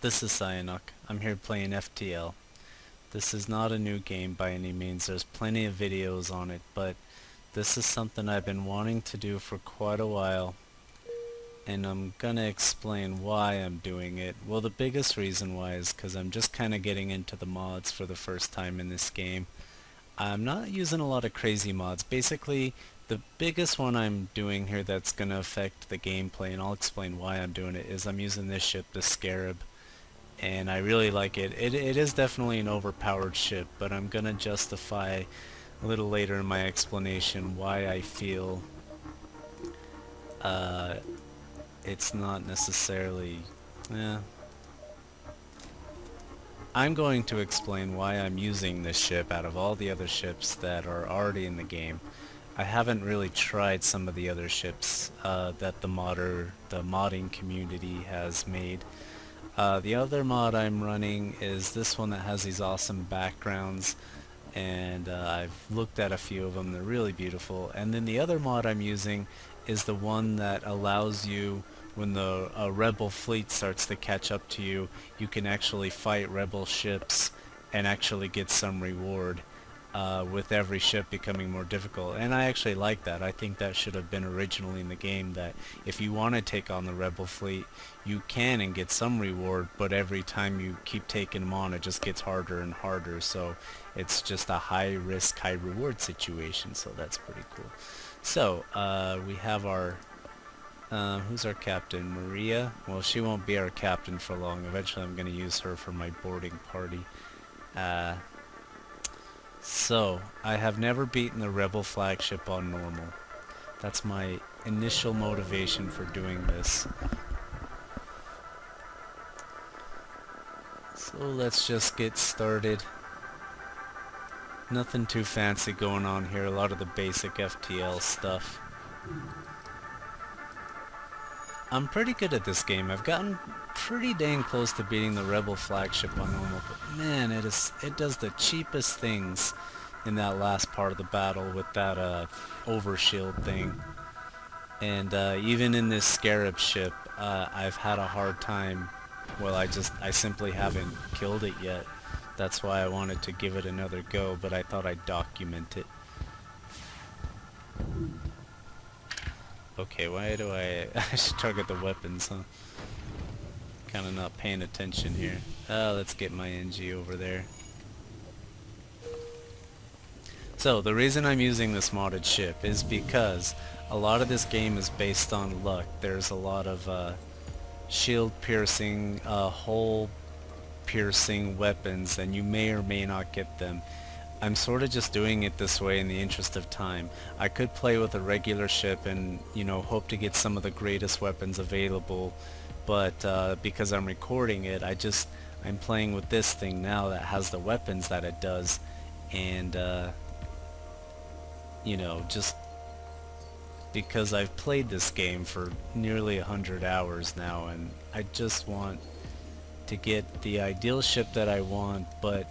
This is Cyanuk. I'm here playing FTL. This is not a new game by any means. There's plenty of videos on it, but this is something I've been wanting to do for quite a while, and I'm gonna explain why I'm doing it. Well, the biggest reason why is because I'm just kind of getting into the mods for the first time in this game. I'm not using a lot of crazy mods. Basically, the biggest one I'm doing here that's gonna affect the gameplay, and I'll explain why I'm doing it, is I'm using this ship, the Scarab, and I really like it. It is definitely an overpowered ship, but I'm gonna justify a little later in my explanation why I feel uh, it's not necessarily... Eh. I'm going to explain why I'm using this ship out of all the other ships that are already in the game. I haven't really tried some of the other ships that the modding community has made. The other mod I'm running is this one that has these awesome backgrounds, and I've looked at a few of them. They're really beautiful. And then the other mod I'm using is the one that allows you, when the rebel fleet starts to catch up to you, you can actually fight rebel ships and actually get some reward, with every ship becoming more difficult. And I actually like that. I think that should have been originally in the game, that if you want to take on the rebel fleet, you can and get some reward, but every time you keep taking them on, it just gets harder and harder. So it's just a high risk, high reward situation. So that's pretty cool. So we have our who's our captain? Maria? Well, she won't be our captain for long. Eventually I'm going to use her for my boarding party. So, I have never beaten the Rebel Flagship on normal. That's my initial motivation for doing this. So let's just get started. Nothing too fancy going on here, a lot of the basic FTL stuff. I'm pretty good at this game. I've gotten pretty dang close to beating the Rebel Flagship on normal, but man, it does the cheapest things in that last part of the battle with that overshield thing. And even in this Scarab ship, I've had a hard time. Well, I simply haven't killed it yet. That's why I wanted to give it another go, but I thought I'd document it. Okay, why do I should target the weapons, huh? Kinda not paying attention here. Let's get my NG over there. So, the reason I'm using this modded ship is because a lot of this game is based on luck. There's a lot of shield piercing, hole piercing weapons, and you may or may not get them. I'm sort of just doing it this way in the interest of time. I could play with a regular ship and, you know, hope to get some of the greatest weapons available, but because I'm recording it, I'm playing with this thing now that has the weapons that it does, and you know, just because I've played this game for nearly 100 hours now, and I just want to get the ideal ship that I want, but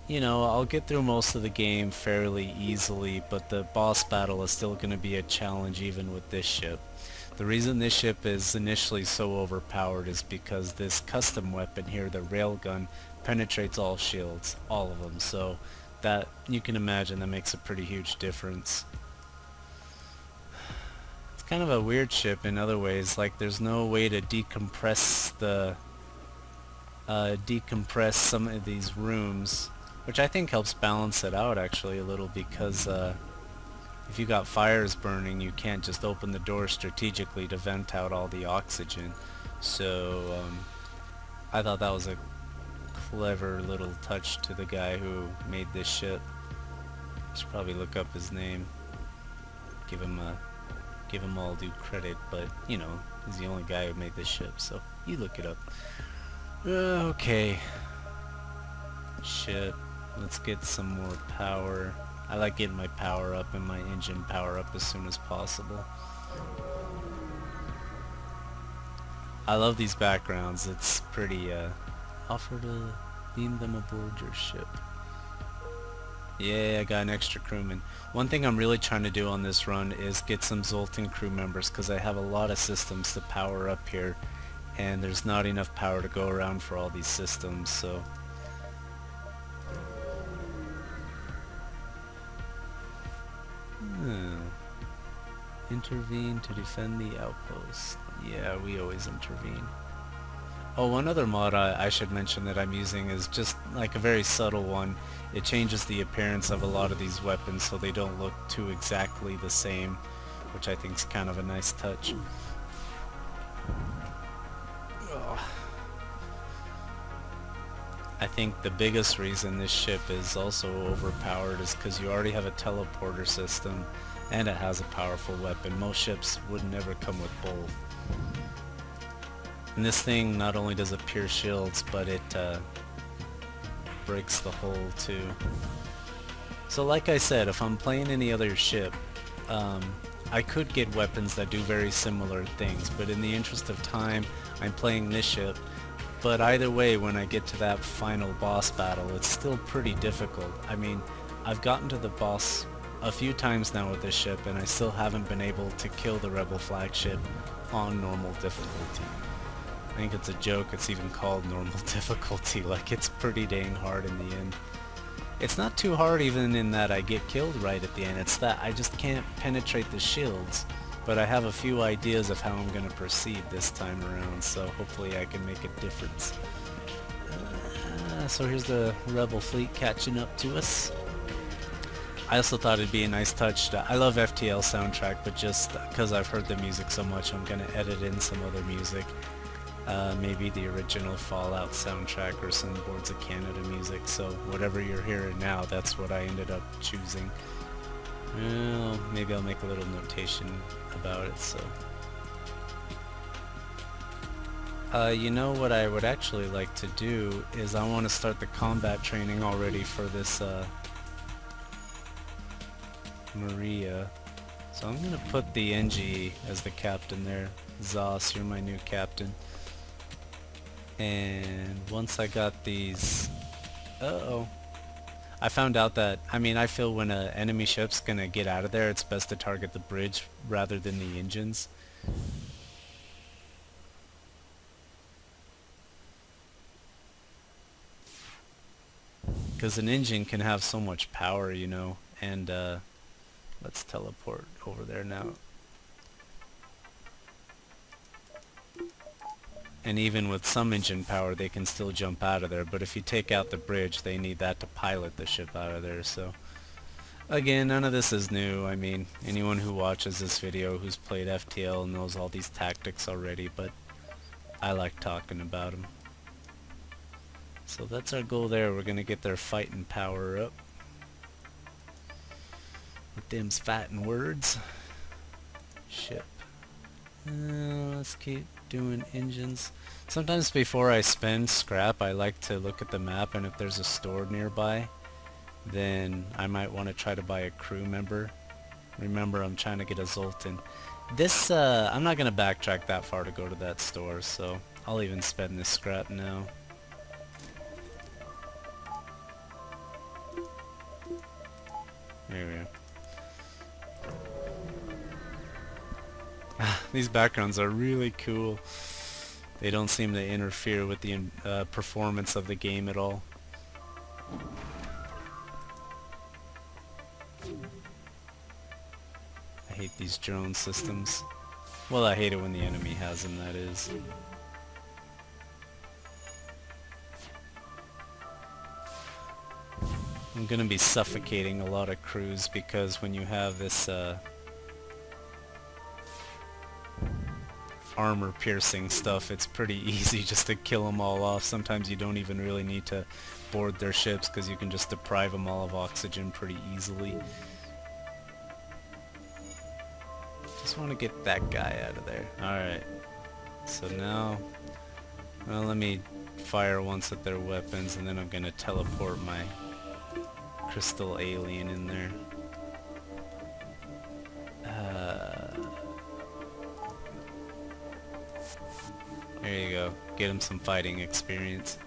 you know, I'll get through most of the game fairly easily, but the boss battle is still going to be a challenge even with this ship. The reason this ship is initially so overpowered is because this custom weapon here, the railgun, penetrates all shields, all of them, so that, you can imagine, that makes a pretty huge difference. It's kind of a weird ship in other ways, like there's no way to decompress some of these rooms, which I think helps balance it out actually a little, because if you got fires burning, you can't just open the door strategically to vent out all the oxygen. So I thought that was a clever little touch to the guy who made this ship. Should probably look up his name, give him all due credit, but you know, he's the only guy who made this ship, so you look it up. Okay, ship. Let's get some more power. I like getting my power up and my engine power up as soon as possible. I love these backgrounds. It's pretty, offer to beam them aboard your ship. Yeah, I got an extra crewman. One thing I'm really trying to do on this run is get some Zoltan crew members, because I have a lot of systems to power up here, and there's not enough power to go around for all these systems, so... Intervene to defend the outpost. Yeah, we always intervene. Oh, one other mod I should mention that I'm using is just like a very subtle one. It changes the appearance of a lot of these weapons so they don't look too exactly the same, which I think is kind of a nice touch. Ugh. I think the biggest reason this ship is also overpowered is because you already have a teleporter system and it has a powerful weapon. Most ships would never come with both. And this thing not only does it pierce shields, but it breaks the hull too. So like I said, if I'm playing any other ship, I could get weapons that do very similar things, but in the interest of time, I'm playing this ship. But either way, when I get to that final boss battle, it's still pretty difficult. I mean, I've gotten to the boss a few times now with this ship, and I still haven't been able to kill the Rebel Flagship on normal difficulty. I think it's a joke it's even called normal difficulty, like it's pretty dang hard in the end. It's not too hard even in that I get killed right at the end, it's that I just can't penetrate the shields. But I have a few ideas of how I'm going to proceed this time around, so hopefully I can make a difference. So here's the Rebel fleet catching up to us. I also thought it'd be a nice touch to, I love FTL soundtrack, but just because I've heard the music so much, I'm going to edit in some other music. Maybe the original Fallout soundtrack or some Boards of Canada music, so whatever you're hearing now, that's what I ended up choosing. Well, maybe I'll make a little notation about it, so... you know what I would actually like to do is I want to start the combat training already for this, Maria. So I'm gonna put the NG as the captain there. Zos, you're my new captain. And once I got these... Uh-oh. I found out that, I mean, I feel when an enemy ship's gonna get out of there, it's best to target the bridge rather than the engines. Because an engine can have so much power, you know, and let's teleport over there now. And even with some engine power, they can still jump out of there, but if you take out the bridge, they need that to pilot the ship out of there, so... Again, none of this is new. I mean, anyone who watches this video who's played FTL knows all these tactics already, but I like talking about them. So that's our goal there. We're gonna get their fighting power up. With them's fighting words. Ship. Let's keep doing engines. Sometimes before I spend scrap, I like to look at the map, and if there's a store nearby, then I might want to try to buy a crew member. Remember, I'm trying to get a Zoltan. This, I'm not going to backtrack that far to go to that store, so I'll even spend this scrap now. There we go. These backgrounds are really cool. They don't seem to interfere with the performance of the game at all. I hate these drone systems. Well, I hate it when the enemy has them, that is. I'm gonna be suffocating a lot of crews because when you have this armor piercing stuff, it's pretty easy just to kill them all off. Sometimes you don't even really need to board their ships because you can just deprive them all of oxygen pretty easily. Just want to get that guy out of there. Alright. So now, well, let me fire once at their weapons and then I'm gonna teleport my crystal alien in there. There you go. Get him some fighting experience.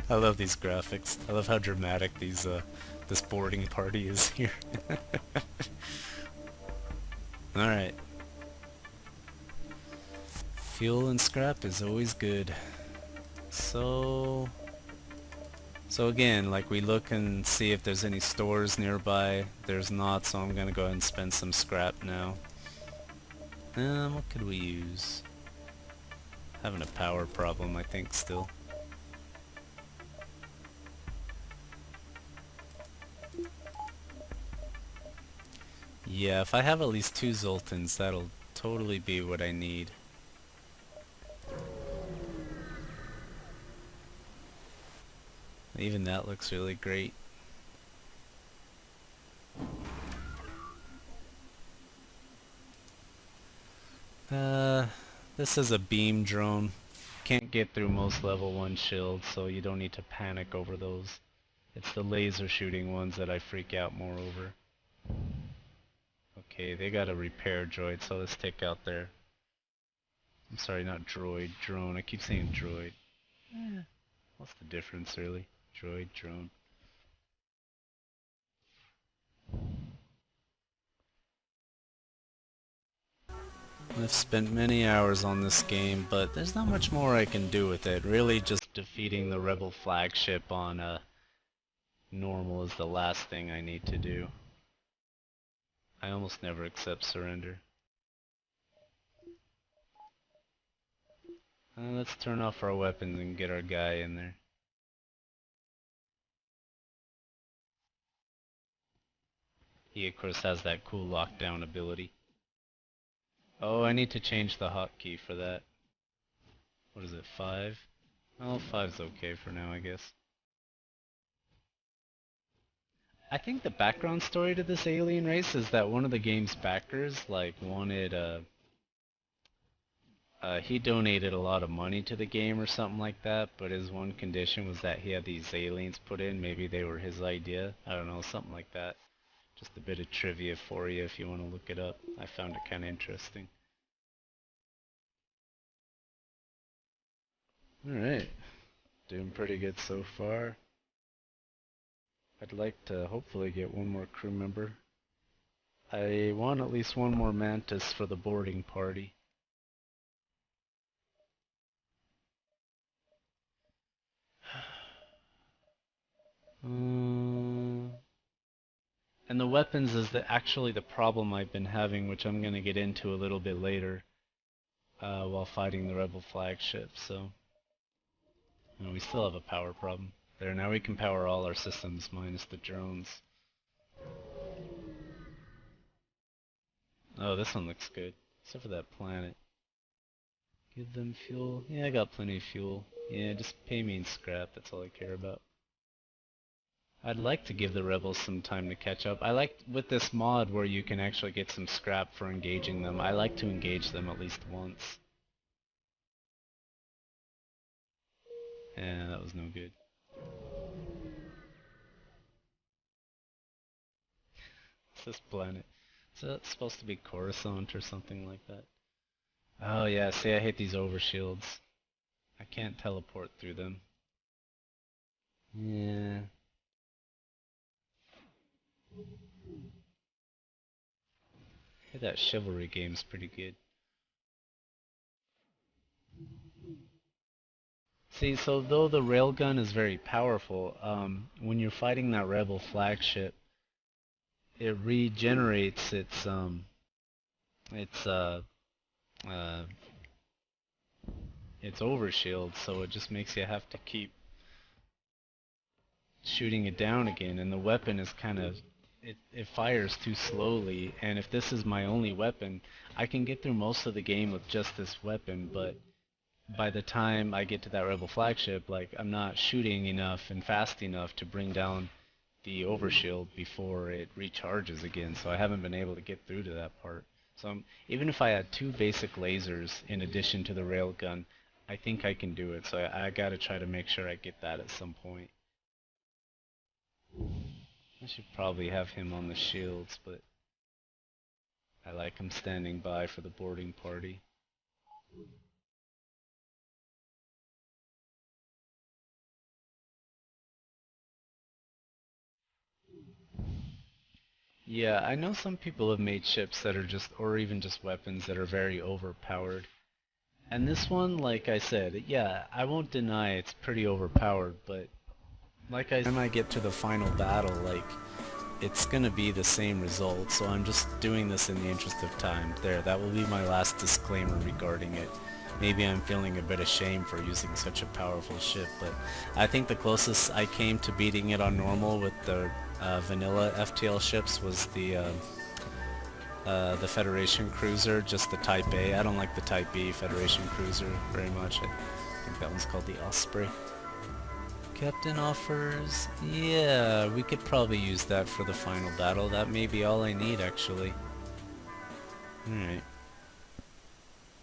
I love these graphics. I love how dramatic these this boarding party is here. Alright. Fuel and scrap is always good. So again, like we look and see if there's any stores nearby. There's not, so I'm gonna go ahead and spend some scrap now. What could we use? Having a power problem, I think, still. Yeah, if I have at least 2 Zoltans, that'll totally be what I need. Even that looks really great. This is a beam drone. Can't get through most level 1 shields, so you don't need to panic over those. It's the laser shooting ones that I freak out more over. Okay, they got a repair droid, so let's take out their... I'm sorry, not droid, drone. I keep saying droid. What's the difference, really? Droid, drone. I've spent many hours on this game, but there's not much more I can do with it. Really, just defeating the Rebel Flagship on normal is the last thing I need to do. I almost never accept surrender. Let's turn off our weapons and get our guy in there. He of course has that cool lockdown ability. Oh, I need to change the hotkey for that. What is it, 5? Well, 5's okay for now, I guess. I think the background story to this alien race is that one of the game's backers, like, wanted, he donated a lot of money to the game or something like that, but his one condition was that he had these aliens put in. Maybe they were his idea. I don't know, something like that. Just a bit of trivia for you if you want to look it up. I found it kind of interesting. Alright, doing pretty good so far. I'd like to hopefully get one more crew member. I want at least one more Mantis for the boarding party. And the weapons is actually the problem I've been having, which I'm going to get into a little bit later while fighting the Rebel Flagship. So, we still have a power problem. There, now we can power all our systems minus the drones. Oh, this one looks good. Except for that planet. Give them fuel. Yeah, I got plenty of fuel. Yeah, just pay me in scrap. That's all I care about. I'd like to give the rebels some time to catch up. I like, with this mod where you can actually get some scrap for engaging them, I like to engage them at least once. Yeah, that was no good. What's this planet? Is that supposed to be Coruscant or something like that? Oh yeah, see, I hate these overshields. I can't teleport through them. Yeah. Hey, that chivalry game's pretty good. See, so though the railgun is very powerful, when you're fighting that Rebel Flagship, it regenerates its uh, its overshield, so it just makes you have to keep shooting it down again, and the weapon is kind of, it fires too slowly, and if this is my only weapon, I can get through most of the game with just this weapon, but by the time I get to that Rebel Flagship, like, I'm not shooting enough and fast enough to bring down the overshield before it recharges again, so I haven't been able to get through to that part. So even if I had 2 basic lasers in addition to the railgun, I think I can do it, so I gotta try to make sure I get that at some point. I should probably have him on the shields, but I like him standing by for the boarding party. Yeah, I know some people have made ships that are just, or even just weapons that are very overpowered. And this one, like I said, yeah, I won't deny it's pretty overpowered, but like I said, when I get to the final battle, like, it's gonna be the same result, so I'm just doing this in the interest of time. There, that will be my last disclaimer regarding it. Maybe I'm feeling a bit ashamed for using such a powerful ship, but I think the closest I came to beating it on normal with the vanilla FTL ships was the Federation cruiser, just the Type A. I don't like the Type B Federation cruiser very much. I think that one's called the Osprey. Captain offers... Yeah, we could probably use that for the final battle. That may be all I need, actually. Alright.